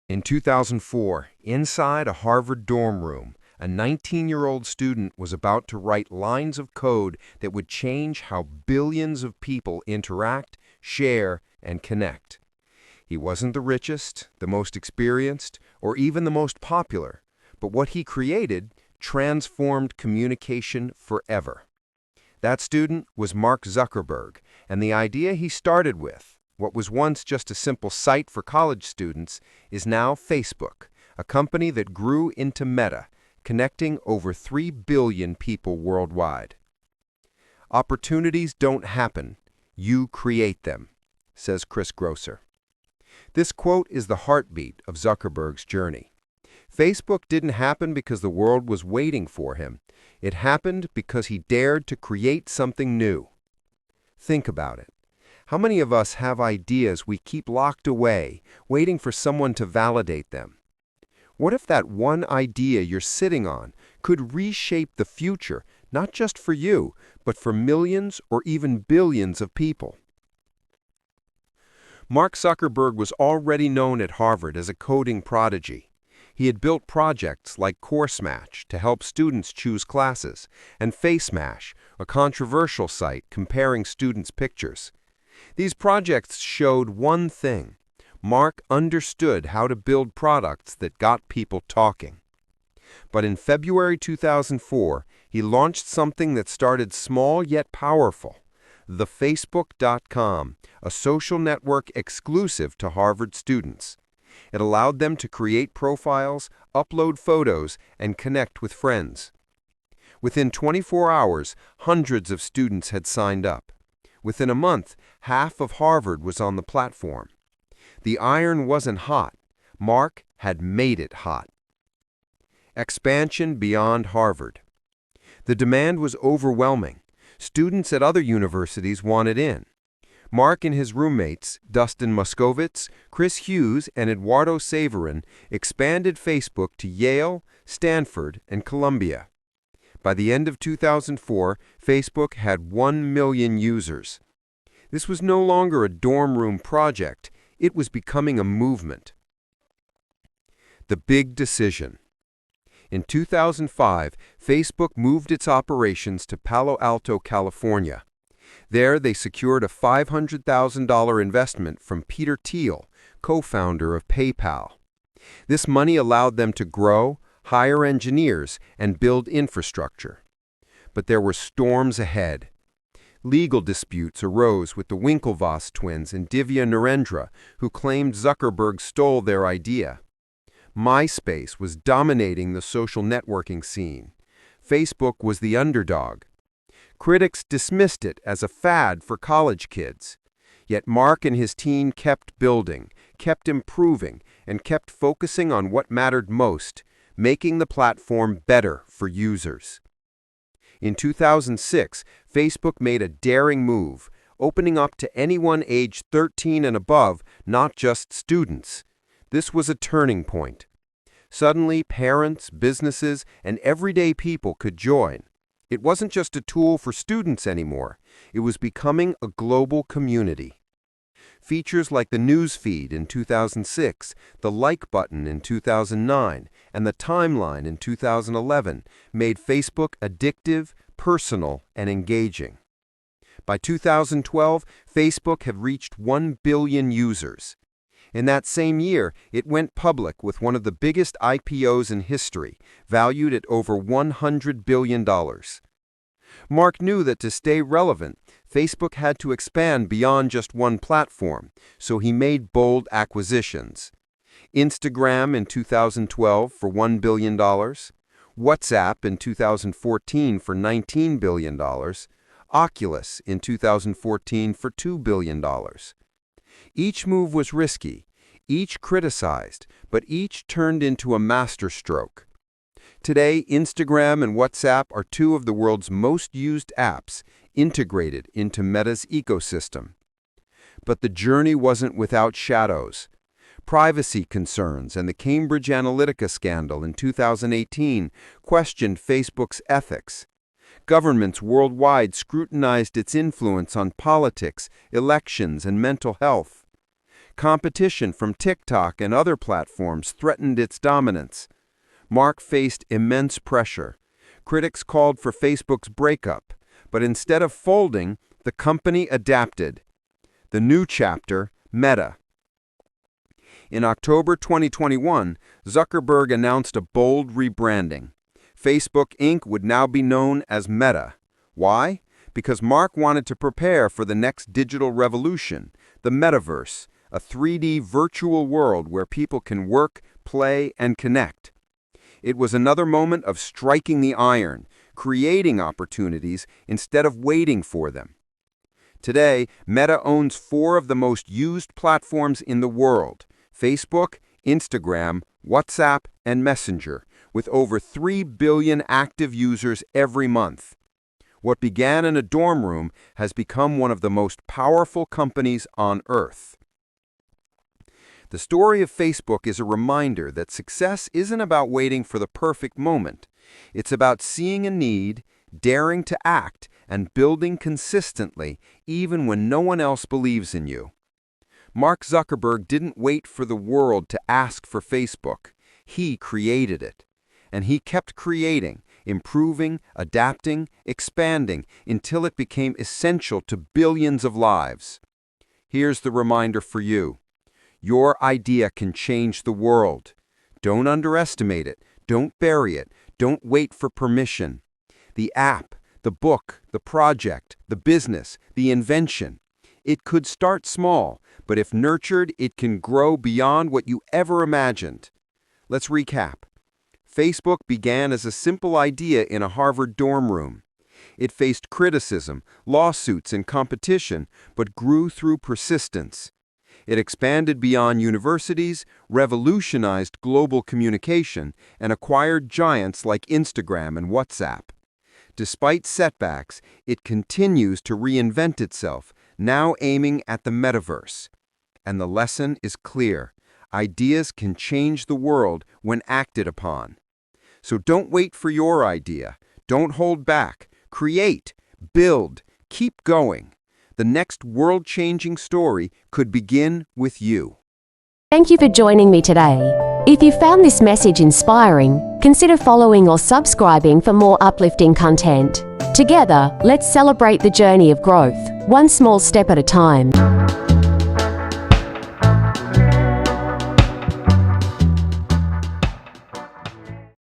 In 2004, inside a Harvard dorm room, a 19-year-old student was about to write lines of code that would change how billions of people interact, share, and connect. He wasn't the richest, the most experienced, or even the most popular, but what he created transformed communication forever. That student was Mark Zuckerberg, and the idea he started with, what was once just a simple site for college students, is now Facebook, a company that grew into Meta, connecting over 3 billion people worldwide. Opportunities don't happen, you create them, says Chris Grosser. This quote is the heartbeat of Zuckerberg's journey. Facebook didn't happen because the world was waiting for him. It happened because he dared to create something new. Think about it. How many of us have ideas we keep locked away, waiting for someone to validate them? What if that one idea you're sitting on could reshape the future, not just for you, but for millions or even billions of people? Mark Zuckerberg was already known at Harvard as a coding prodigy. He had built projects like CourseMatch to help students choose classes, and FaceMash, a controversial site comparing students' pictures. These projects showed one thing: Mark understood how to build products that got people talking. But in February 2004, he launched something that started small yet powerful: the Facebook.com, a social network exclusive to Harvard students. It allowed them to create profiles, upload photos, and connect with friends. Within 24 hours, hundreds of students had signed up. Within a month, half of Harvard was on the platform. The iron wasn't hot. Mark had made it hot. Expansion beyond Harvard. The demand was overwhelming. Students at other universities wanted in. Mark and his roommates, Dustin Moskovitz, Chris Hughes, and Eduardo Saverin, expanded Facebook to Yale, Stanford, and Columbia. By the end of 2004, Facebook had 1 million users. This was no longer a dorm room project. It was becoming a movement. The big decision. In 2005, Facebook moved its operations to Palo Alto, California. There, they secured a $500,000 investment from Peter Thiel, co-founder of PayPal. This money allowed them to grow, hire engineers, and build infrastructure. But there were storms ahead. Legal disputes arose with the Winklevoss twins and Divya Narendra, who claimed Zuckerberg stole their idea. MySpace was dominating the social networking scene. Facebook was the underdog. Critics dismissed it as a fad for college kids. Yet Mark and his team kept building, kept improving, and kept focusing on what mattered most: making the platform better for users. In 2006, Facebook made a daring move, opening up to anyone aged 13 and above, not just students. This was a turning point. Suddenly, parents, businesses, and everyday people could join. It wasn't just a tool for students anymore. It was becoming a global community. Features like the news feed in 2006, the like button in 2009, and the timeline in 2011 made Facebook addictive, personal, and engaging. By 2012, Facebook had reached 1 billion users. In that same year, it went public with one of the biggest IPOs in history, valued at over $100 billion. Mark knew that to stay relevant, Facebook had to expand beyond just one platform, so he made bold acquisitions. Instagram in 2012 for $1 billion, WhatsApp in 2014 for $19 billion, Oculus in 2014 for $2 billion. Each move was risky, each criticized, but each turned into a masterstroke. Today, Instagram and WhatsApp are two of the world's most used apps, integrated into Meta's ecosystem. But the journey wasn't without shadows. Privacy concerns and the Cambridge Analytica scandal in 2018 questioned Facebook's ethics. Governments worldwide scrutinized its influence on politics, elections, and mental health. competition from TikTok and other platforms threatened its dominance. Mark faced immense pressure. Critics called for Facebook's breakup, but instead of folding, the company adapted. The new chapter, Meta. In October 2021, Zuckerberg announced a bold rebranding. Facebook Inc. would now be known as Meta. Why? Because Mark wanted to prepare for the next digital revolution, the metaverse, a 3D virtual world where people can work, play, and connect. It was another moment of striking the iron, creating opportunities instead of waiting for them. Today, Meta owns 4 of the most used platforms in the world: Facebook, Instagram, WhatsApp, and Messenger, with over 3 billion active users every month. What began in a dorm room has become one of the most powerful companies on Earth. The story of Facebook is a reminder that success isn't about waiting for the perfect moment. It's about seeing a need, daring to act, and building consistently, even when no one else believes in you. Mark Zuckerberg didn't wait for the world to ask for Facebook. He created it. And he kept creating, improving, adapting, expanding, until it became essential to billions of lives. Here's the reminder for you. Your idea can change the world. Don't underestimate it. Don't bury it. Don't wait for permission. The app, the book, the project, the business, the invention. It could start small, but if nurtured, it can grow beyond what you ever imagined. Let's recap. Facebook began as a simple idea in a Harvard dorm room. It faced criticism, lawsuits, and competition, but grew through persistence. It expanded beyond universities, revolutionized global communication, and acquired giants like Instagram and WhatsApp. Despite setbacks, it continues to reinvent itself, now aiming at the metaverse. And the lesson is clear. Ideas can change the world when acted upon. So don't wait for your idea. Don't hold back. Create, build, keep going. The next world-changing story could begin with you. Thank you for joining me today. If you found this message inspiring, consider following or subscribing for more uplifting content. Together, let's celebrate the journey of growth, one small step at a time.